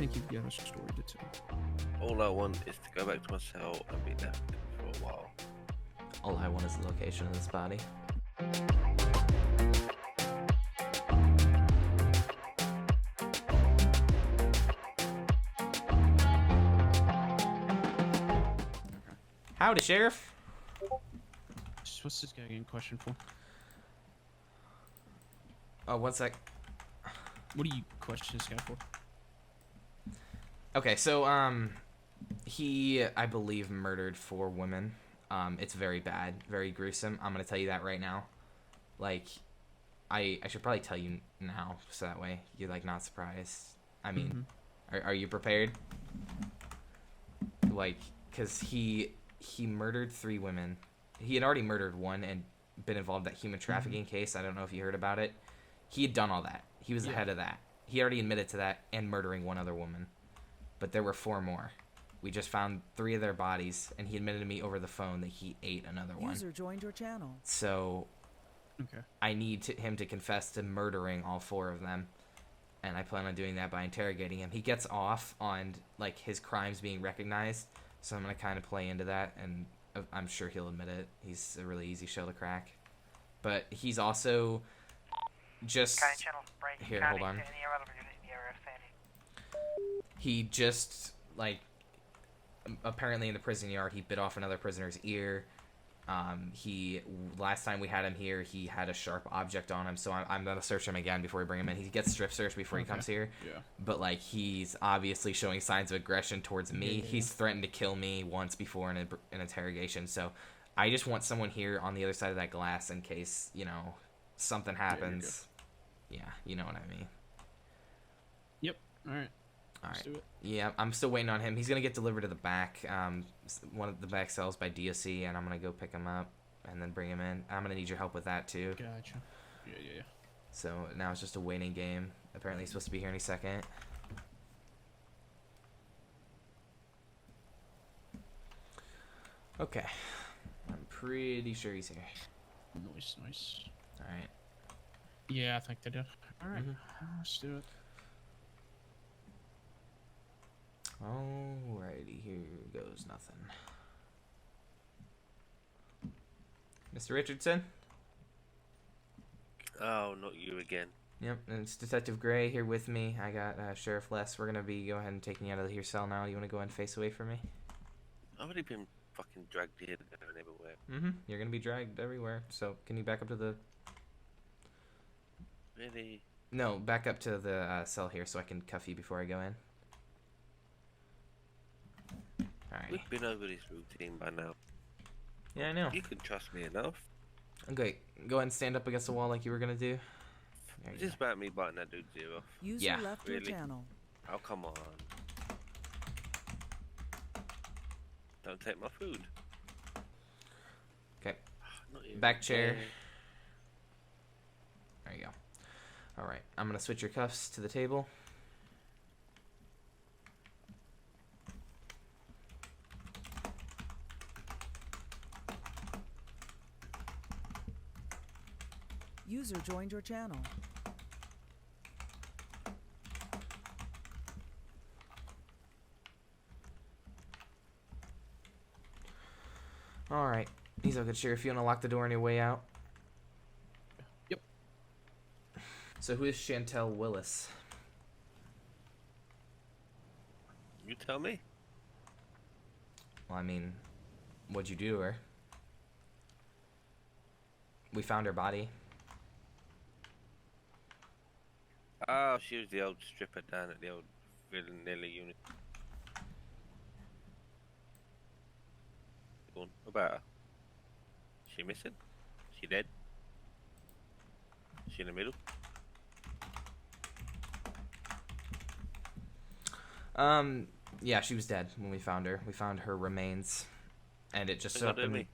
think you've got a story to tell. All I want is to go back to my cell and be left for a while. All I want is the location of this body. Howdy, Sheriff. What's this guy getting questioned for? Oh, one sec. What do you question this guy for? Okay, so, he, I believe, murdered 4 women. It's very bad, very gruesome. I'm gonna tell you that right now. Like, I should probably tell you now, so that way you're, like, not surprised. I mean, are you prepared? Like, because he murdered 3 women. He had already murdered 1 and been involved in that human trafficking case. I don't know if you heard about it. He had done all that. He was the head of that. He already admitted to that and murdering 1 other woman. But there were 4 more. We just found 3 of their bodies, and he admitted to me over the phone that he ate another one. User joined your channel. So, I need him to confess to murdering all 4 of them, and I plan on doing that by interrogating him. He gets off on, like, his crimes being recognized, so I'm going to kind of play into that, and I'm sure he'll admit it. He's a really easy shell to crack. But he's also just... Here, hold on. He just, like, apparently in the prison yard, he bit off another prisoner's ear. Last time we had him here, he had a sharp object on him, so I'm going to search him again before we bring him in. He gets strip searched before he comes here. Yeah. But, like, he's obviously showing signs of aggression towards me. He's threatened to kill me once before in an interrogation, so I just want someone here on the other side of that glass in case, you know, something happens. Yeah, you know what I mean. Yep. All right. Let's do it. Yeah, I'm still waiting on him. He's gonna get delivered to the back, one of the back cells by DOC, and I'm gonna go pick him up and then bring him in. I'm gonna need your help with that too. Gotcha. Yeah. So now it's just a waiting game. Apparently he's supposed to be here any second. Okay, I'm pretty sure he's here. Nice. All right. Yeah, I think they did. All right. Let's do it. Alrighty, here goes nothing. Mr. Richardson? Oh, not you again. Yep, and it's Detective Gray here with me. I got Sheriff Les. We're gonna be go ahead and taking you out of your cell now. You wanna go ahead and face away from me? I've already been fucking dragged here and everywhere. You're gonna be dragged everywhere. So can you back up to the... Really? No, back up to the cell here so I can cuff you before I go in. Alright. We've been over this routine by now. Yeah, I know. You can trust me enough. Okay, go ahead and stand up against the wall like you were gonna do. It's just about me biting that dude's ear off. User left your channel. Oh, come on. Don't take my food. Okay. Not even Back chair. there. There you go. Alright, I'm gonna switch your cuffs to the table. User joined your channel. Alright, he's all good, Sheriff. You wanna lock the door on your way out? Yep. So who is Chantel Willis? You tell me. Well, I mean, what'd you do to her? We found her body. Oh, she was the old stripper down at the old Villanilla unit. Go on, about her. She missing? She dead? She in the middle? Yeah, she was dead when we found her. We found her remains, and it just so happened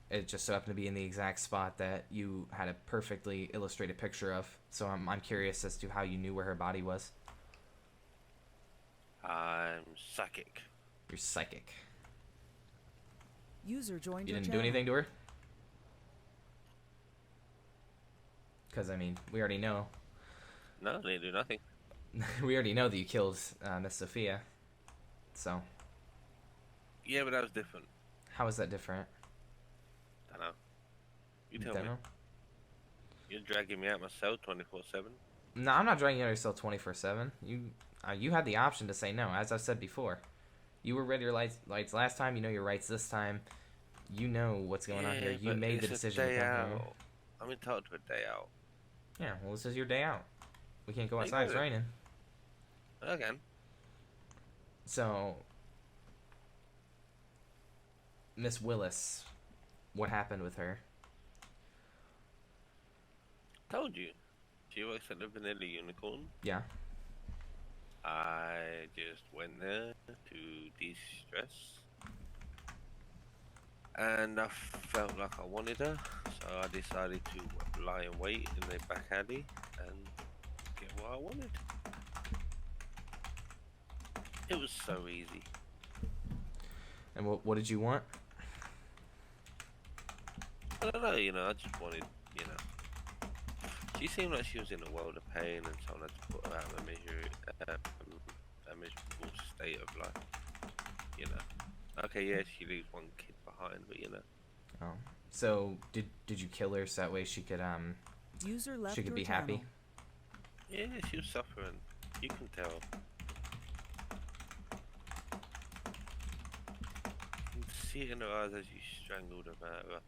to be in the exact spot that you had a perfectly illustrated picture of. So I'm curious as to how you knew where her body was. I'm psychic. You're psychic. User joined You your didn't channel. do anything to her? Because, I mean, we already know. No, they didn't do nothing. We already know that you killed Miss Sophia. So Yeah, but that was different. how is that different? I know. You tell Don't me. know. You're dragging me out my cell 24/7. No, I'm not dragging you out of your cell 24/7. You had the option to say no, as I've said before. You were read your lights last time. You know your rights this time. You know what's going on here. You but made the it's a decision to day come out. here. I'm entitled to a day out. Yeah, well, this is your day out. We can't go You outside. It's got it. raining. Again. So, Miss Willis, what happened with her? Told you. She works at the Vanilla Unicorn. Yeah. I just went there to de-stress. And I felt like I wanted her. So I decided to lie in wait in the back alley and get what I wanted. It was so easy. And what did you want? I don't know, I just wanted, She seemed like she was in a world of pain and someone had to put her out of a miserable state of life, Okay, yeah, she leaves one kid behind, but Oh, so did you kill her so that way she could User left she could your be channel. happy? Yeah, she was suffering. You can tell. You can see it in her eyes as you strangled her,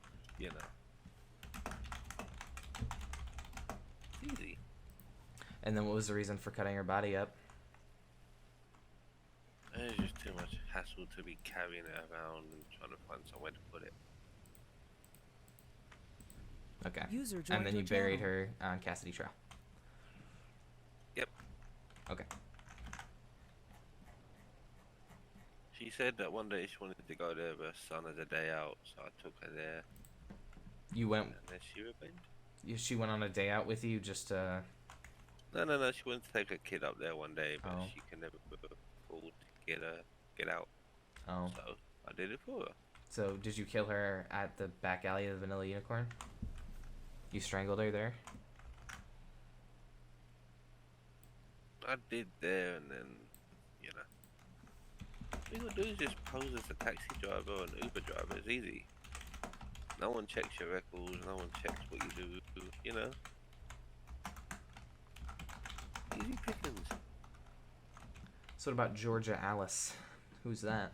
Easy. And then what was the reason for cutting her body up? It's just too much hassle to be carrying it around and trying to find somewhere to put it. Okay. User joined And then your you buried channel. her on Cassidy Trail. Yep. Okay. She said that one day she wanted to go there with her son as a day out, so I took her there, You went. and then she rebelled. She went on a day out with you just No, she wanted to take her kid up there one day, but Oh. she can never afford to get out. Oh. So I did it for her. So did you kill her at the back alley of the Vanilla Unicorn? You strangled her there? I did there, and then, all you gotta do is just pose as a taxi driver or an Uber driver. It's easy. No one checks your records, no one checks what you do, Easy pickings. So what about Georgia Alice? Who's that?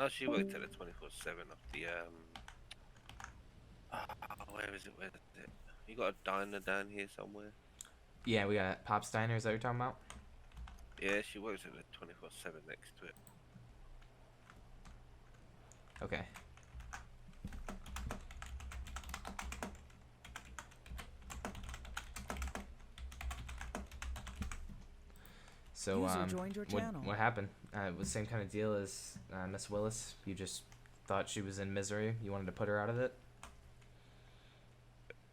Oh, she worked at the 24/7 of the where is it? Where is it? You got a diner down here somewhere? Yeah, we got Pop's Diner. Is that what you're talking about? Yeah, she works at the 24/7 next to it. Okay. So User joined your channel. what happened? It was the same kind of deal as Miss Willis. You just thought she was in misery. You wanted to put her out of it.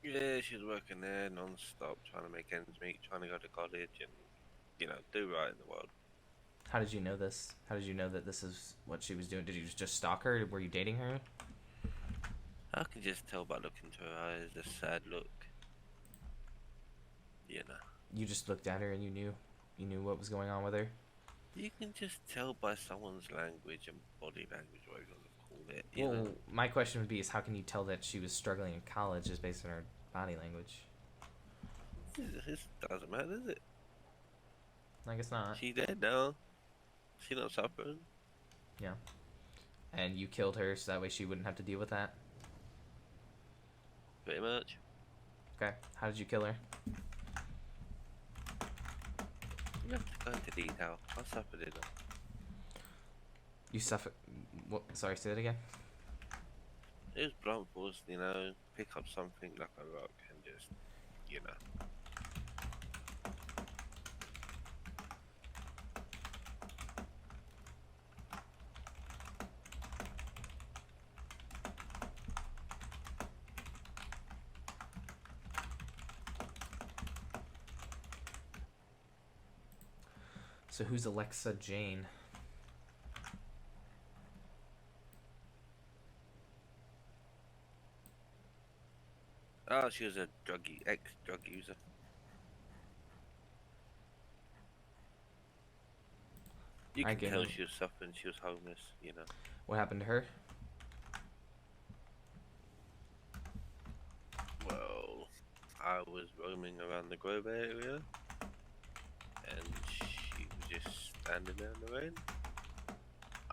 Yeah, she was working there non-stop, trying to make ends meet, trying to go to college and, do right in the world. How did you know this? How did you know that this is what she was doing? Did you just stalk her? Were you dating her? I can just tell by looking into her eyes, the sad look. You just looked at her and you knew what was going on with her. You can just tell by someone's language and body language, what you're gonna call it. Well, my question would be: is how can you tell that she was struggling in college just based on her body language? This doesn't matter, does it? I guess not. She dead now. She not suffering. Yeah. And you killed her so that way she wouldn't have to deal with that. Pretty much. Okay. How did you kill her? You have to go into detail. I suffered it. You suffer. What? Sorry, say that again. It was blunt force, pick up something like a rock and just, So who's Alexa Jane? she was a ex-drug user. You I can get tell it. she was suffering. She was homeless, you know. What happened to her? Well, I was roaming around the Grove area, and she was just standing there in the rain.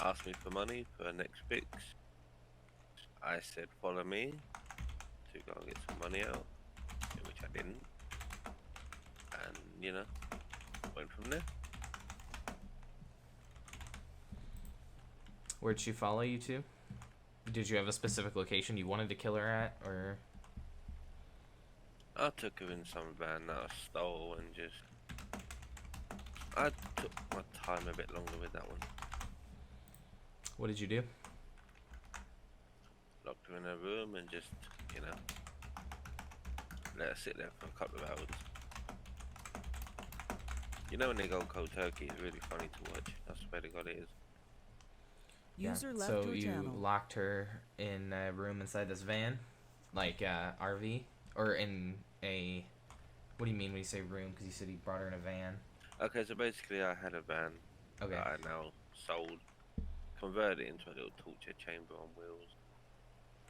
Asked me for money for her next fix. I said, follow me to go and get some money out, which I didn't. And, you know, went from there. Where'd she follow you to? Did you have a specific location you wanted to kill her at, or? I took her in some van that I stole and just... I took my time a bit longer with that one. What did you do? Locked her in her room and just, you know, let her sit there for a couple of hours. You know when they go cold turkey, it's really funny to watch. I swear to God it is. User left So your you channel. locked her in a room inside this van, like RV, or in a. What do you mean when you say room? Because you said you brought her in a van. Okay, so basically I had a van Okay. that I now sold, converted it into a little torture chamber on wheels.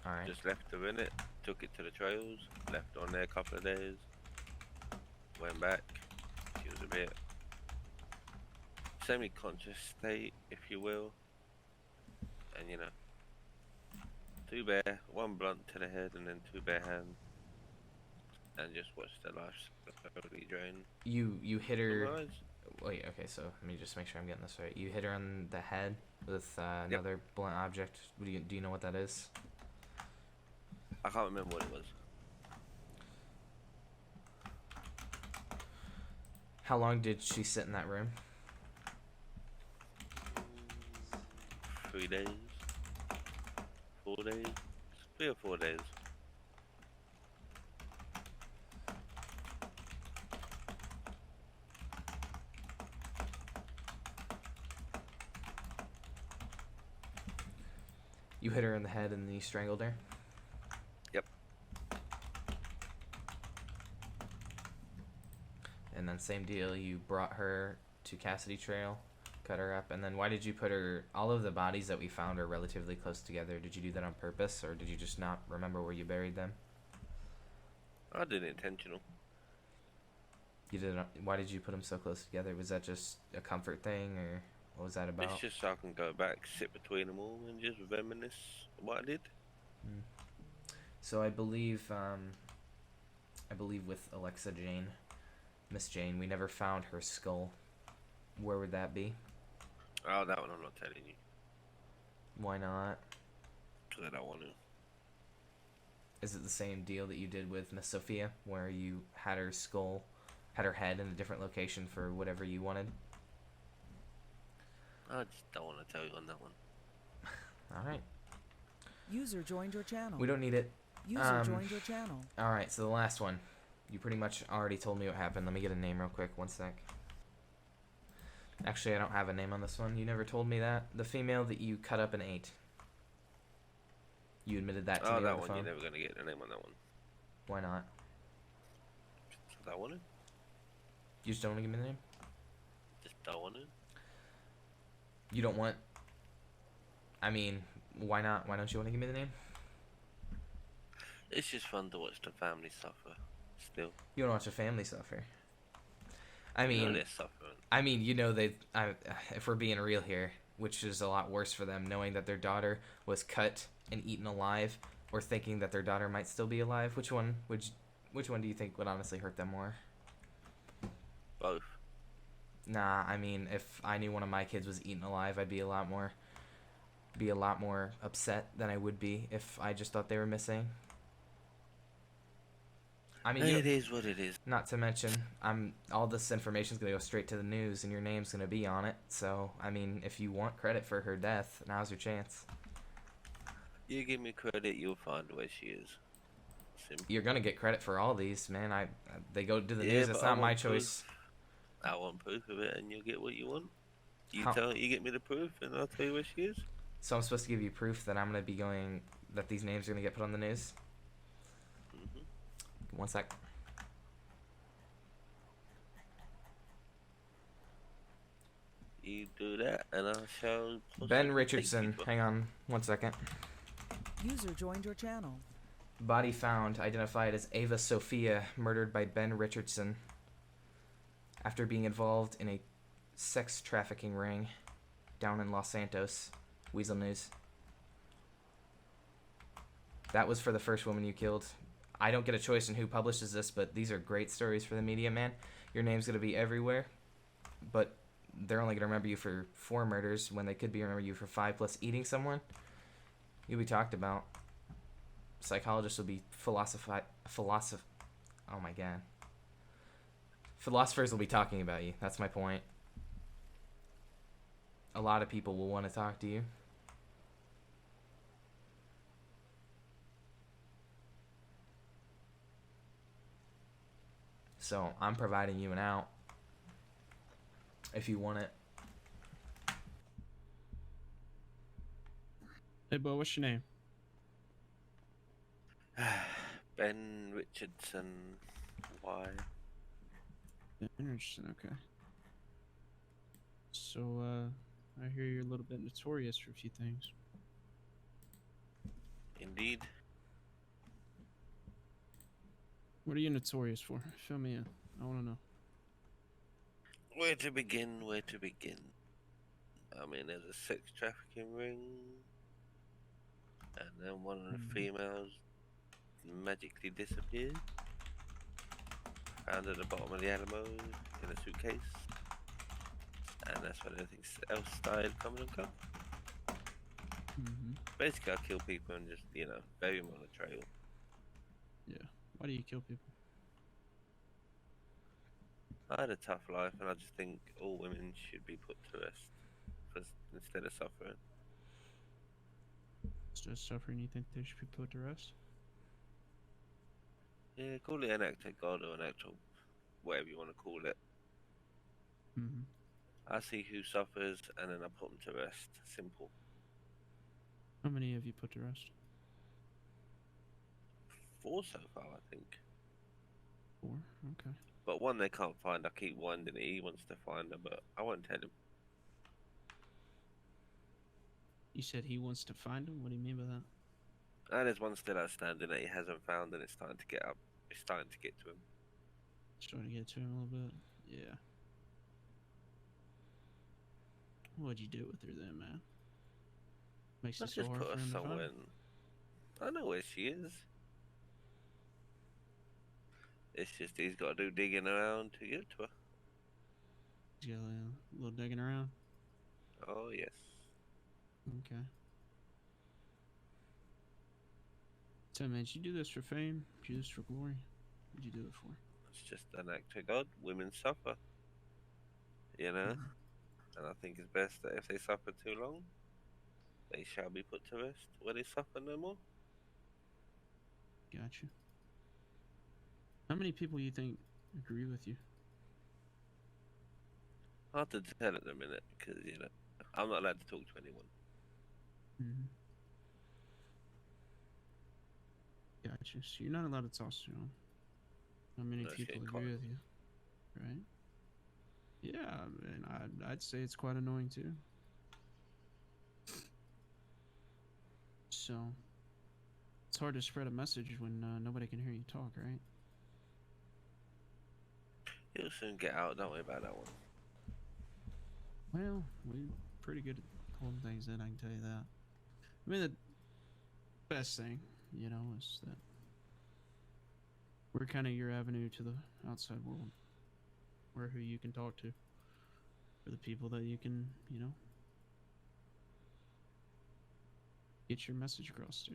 All right. Just left her in it, took it to the trails, left her on there a couple of days, went back. She was a bit semi-conscious state, if you will. And you know, 2 bare, 1 blunt to the head and then 2 bare hands. And just watched their life slowly drain. You hit her. from her eyes. Wait. Okay. So let me just make sure I'm getting this right. You hit her on the head with another blunt object. Do you know what that is? I can't remember what it was. How long did she sit in that room? 3 days, 4 days, 3 or 4 days. You hit her in the head and then you strangled her? Yep. And then same deal, you brought her to Cassidy Trail, cut her up, and then why did you put her... All of the bodies that we found are relatively close together. Did you do that on purpose, or did you just not remember where you buried them? I did it intentional. You did. Why did you put them so close together? Was that just a comfort thing, or what was that about? It's just so I can go back, sit between them all, and just reminisce what I did. So I believe with Alexa Jane, Miss Jane, we never found her skull. Where would that be? Oh, that one I'm not telling you. Why not? Because I don't want to. Is it the same deal that you did with Miss Sophia, where you had her skull, had her head in a different location for whatever you wanted? I just don't want to tell you on that one. All right. User joined your channel. We don't need it. User joined your channel. All right, so the last one. You pretty much already told me what happened. Let me get a name real quick. One sec. Actually, I don't have a name on this one. You never told me that. The female that you cut up and ate. You admitted that to me Oh, on that the one, phone. you're never going to get the name on that one. Why not? Just don't want to. You just don't want to give me the name? Just don't want to. You don't want... I mean, why not? Why don't you want to give me the name? It's just fun to watch the family suffer. Still. You want to watch a family suffer. I You know mean... they're suffering. I mean, you know, if we're being real here, which is a lot worse for them, knowing that their daughter was cut and eaten alive, or thinking that their daughter might still be alive. Which one do you think would honestly hurt them more? Both. Nah, I mean, if I knew one of my kids was eaten alive, I'd be a lot more upset than I would be if I just thought they were missing. I mean, It is what it is. not to mention, all this information's gonna go straight to the news, and your name's gonna be on it. So, I mean, if you want credit for her death, now's your chance. You give me credit, you'll find where she is. Simple. You're gonna get credit for all these, man. They go to the Yeah, news. but It's I not my want proof. choice. I want proof of it, and you'll get what you want. You How- you get me the proof, and I'll tell you where she is. So I'm supposed to give you proof that I'm gonna be that these names are gonna get put on the news. Hmm 1 sec. You do that, and I shall. Ben Richardson. Hang on 1 second. User joined your channel. Body found, identified as Ava Sophia, murdered by Ben Richardson after being involved in a sex trafficking ring down in Los Santos. Weasel News. That was for the first woman you killed. I don't get a choice in who publishes this, but these are great stories for the media, man. Your name's going to be everywhere, but they're only going to remember you for 4 murders when they could be remember you for 5 plus eating someone. You'll be talked about. Psychologists will be oh my god. Philosophers will be talking about you. That's my point. A lot of people will want to talk to you. So I'm providing you an out if you want it. Hey, Bo, what's your name? Ben Richardson. Why? Ben Richardson, okay. So, I hear you're a little bit notorious for a few things. Indeed. What are you notorious for? Fill me in. I want to know. Where to begin? Where to begin? I mean, there's a sex trafficking ring, and then one of the females magically disappeared. Found at the bottom of the Alamo in a suitcase, and that's when everything else started coming and come. Basically, I kill people and just, you know, bury them on the trail. Yeah. Why do you kill people? I had a tough life, and I just think all women should be put to rest instead of suffering. Instead of suffering, you think they should be put to rest? Yeah, call it an act of God or an act of whatever you want to call it. I see who suffers, and then I put them to rest. Simple. How many have you put to rest? 4 so far, I think. 4? Okay. But one they can't find. I keep winding it. He wants to find her, but I won't tell him. You said he wants to find him? What do you mean by that? And there's one still outstanding that he hasn't found, and it's starting to get up. It's starting to get to him. Trying to get to him a little bit. Yeah. What'd you do with her then, man? Makes it Let's so just hard put for her him to find. somewhere. I know where she is. It's just he's got to do digging around to get to her. He's got a little digging around. Oh, yes. Okay. So, man, did you do this for fame? Did you do this for glory? What'd you do it for? It's just an act of God. Women suffer. You know? And I think it's best that if they suffer too long, they shall be put to rest where they suffer no more. Gotcha. How many people you think agree with you? Hard to tell at the minute because, you know, I'm not allowed to talk to anyone. Gotcha. So you're not allowed to talk to them. How many Unless people you're agree with you? Right? Yeah, and I'd say it's quite annoying too. So it's hard to spread a message when nobody can hear you talk, right? You'll soon get out. Don't worry about that one. Well, we're pretty good at holding things in, I can tell you that. I mean, the best thing, you know, is that we're kind of your avenue to the outside world. We're who you can talk to. We're the people that you can, you know, get your message across to.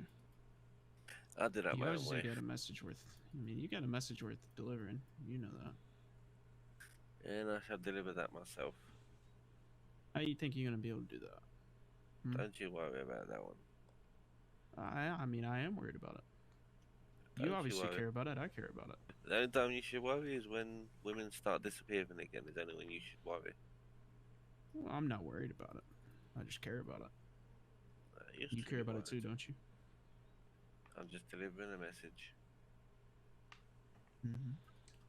I did that You my own obviously way. got a message worth, I mean, you got a message worth delivering. You know that. And I shall deliver that myself. How do you think you're going to be able to do that? Don't you worry about that one. I mean, I am worried about it. You obviously care about it. I care about it. The only time you should worry is when women start disappearing again. It's only when you should worry. Well, I'm not worried about it. I just care about it. You care about it too, don't you? I'm just delivering a message. Mm-hmm.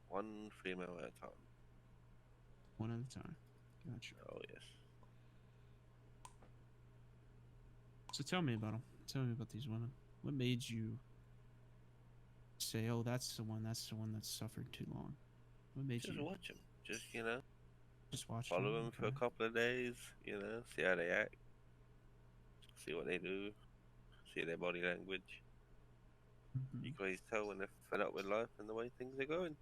One female at a time. One at a time. Gotcha. Oh yes. So tell me about them. Tell me about these women. What made you say, "Oh, that's the one. That's the one that's suffered too long"? What made Just you watch them. Just just watch follow them? them for a Okay. couple of days. See how they act, see what they do, see their body language. You Mm-hmm. can always tell when they're fed up with life and the way things are going.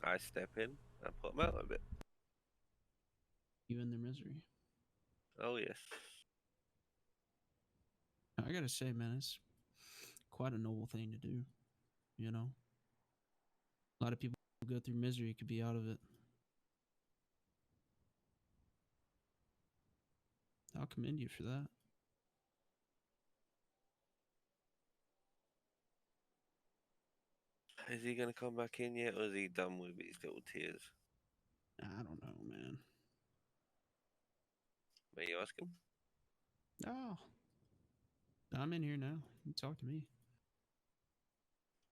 I step in and put them out of it. Even their misery. Oh yes. I gotta say, man, it's quite a noble thing to do. You know, a lot of people go through misery could be out of it. I'll commend you for that. Is he gonna come back in yet, or is he done with his little tears? I don't know, man. May you ask him? Oh, I'm in here now. You talk to me.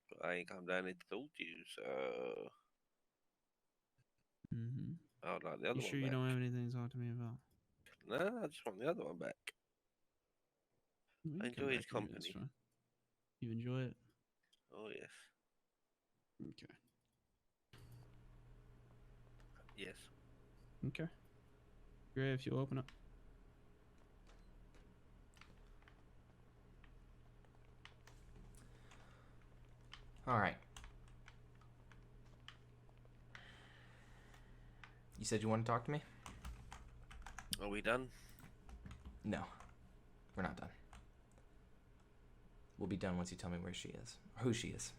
But I ain't come down here to talk to you, so Mm-hmm. I would like the other You one sure you back. don't have anything to talk to me about? Nah, I just want the other one back. We I can come enjoy back his in here. That's company. fine. You enjoy it? Oh yes, Okay. yes. Okay. Great. If you'll open up. All right. You said you want to talk to me? Are we done? No, we're not done. We'll be done once you tell me where she is, who she is.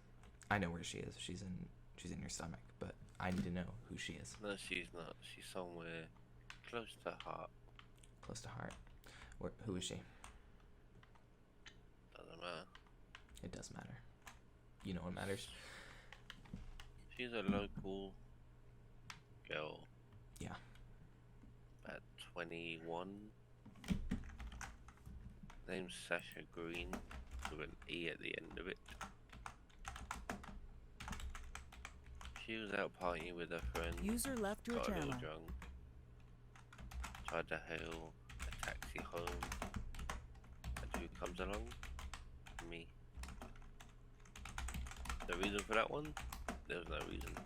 I know where she is. She's in your stomach, but I need to know who she is. No, she's not. She's somewhere close to heart. Close to heart. Who is she? Doesn't matter. It does matter. You know what matters? She's a local girl. Yeah. About 21. Name's Sasha Green, with an E at the end of it. She was out partying with her friends. User left your Got a channel. little drunk. Tried to hail a taxi home. And who comes along? Me. The reason for that one? There was no reason.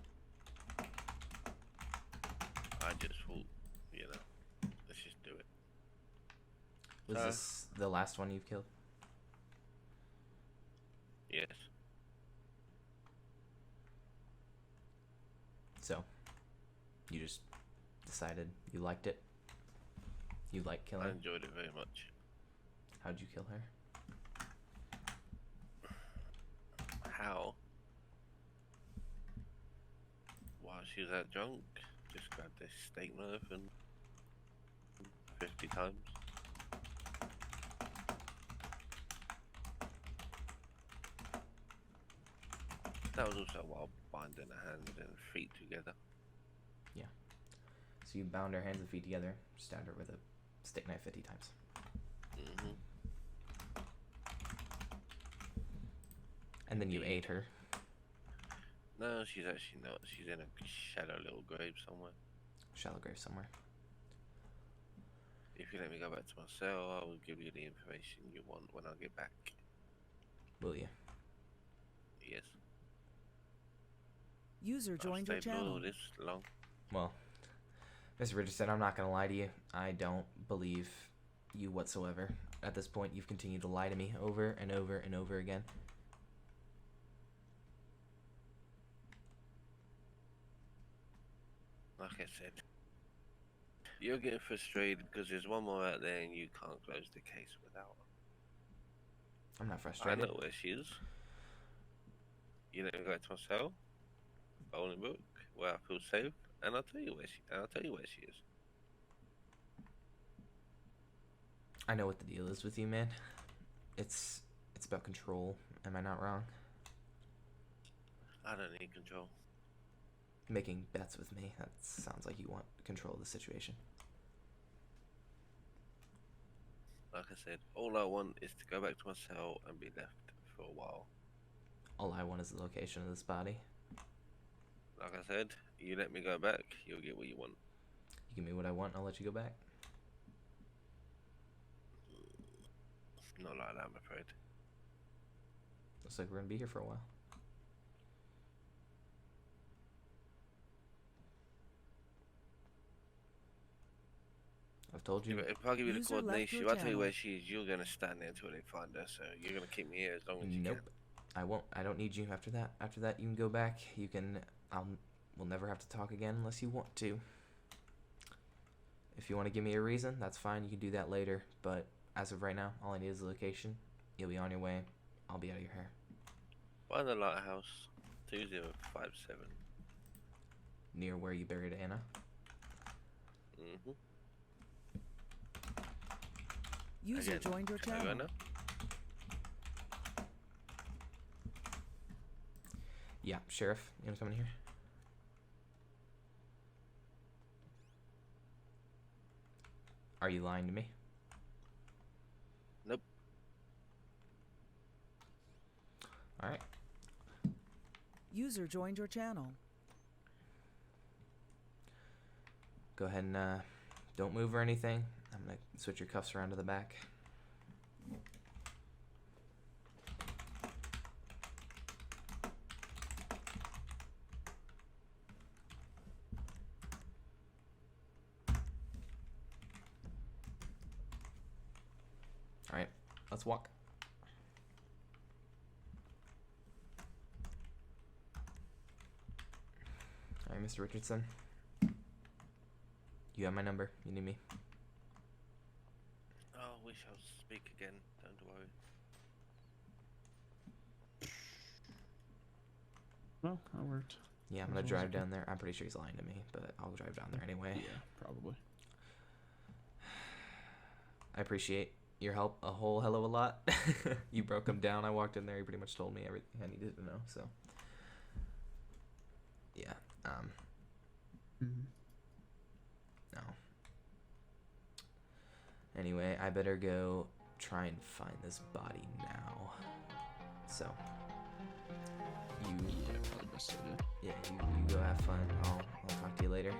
I just thought, let's just do it. Was this the last one you've killed? Yes. So, you just decided you liked it? You like I killing? enjoyed it very much. How'd you kill her? How? While she was that drunk, just grabbed this steak knife and 50 times. That was also while binding her hands and feet together. Yeah. So you bound her hands and feet together, stabbed her with a steak knife 50 times. Mm-hmm. And then you ate her. No, she's actually not. She's in a shallow little grave somewhere. Shallow grave somewhere. If you let me go back to my cell, I will give you the information you want when I get back. Will you? Yes. User joined your I've stayed loyal channel. this long. Well, Mr. Richardson, I'm not going to lie to you. I don't believe you whatsoever. At this point, you've continued to lie to me over and over and over again. Like I said, you're getting frustrated because there's one more out there and you can't close the case without her. I'm not I frustrated. know where she is. You let me go to my cell, Bolingbrook, where I feel safe, and I'll tell you where she is. I know what the deal is with you, man. It's about control. Am I not wrong? I don't need control. Making bets with me. That sounds like you want control of the situation. Like I said, all I want is to go back to my cell and be left for a while. All I want is the location of this body. Like I said, you let me go back, you'll get what you want. You give me what I want, I'll let you go back. Not like that, I'm afraid. Looks like we're gonna be here for a while. I've told you. If I give you the User left coordination, your if I tell you where channel. she is, you're gonna stand there until they find her. So you're gonna keep me here as long as you Nope. can. I won't. I don't need you after that. After that, you can go back. You can. We'll never have to talk again unless you want to. If you want to give me a reason, that's fine. You can do that later. But as of right now, all I need is the location. You'll be on your way. I'll be out of your hair. By the lighthouse, 2057. Near where you buried Anna. Mhm. User Again, joined your can I go channel. now? Yeah, Sheriff, you wanna come in here? Are you lying to me? Nope. All right. User joined your channel. Go ahead and don't move or anything. I'm gonna switch your cuffs around to the back. All right, let's walk. All right, Mr. Richardson. You have my number. You need me. Oh, we shall speak again. Don't worry. Well, that worked. Yeah, I'm As gonna long as drive I can- down there. I'm pretty sure he's lying to me, but I'll drive down there anyway. Yeah, probably. I appreciate your help a whole hell of a lot. You broke him down. I walked in there. He pretty much told me everything I needed to know. So, yeah. Mhm. No. Anyway, I better go try and find this body now. So, Yeah, probably best idea. yeah, you go have fun. I'll talk to you later.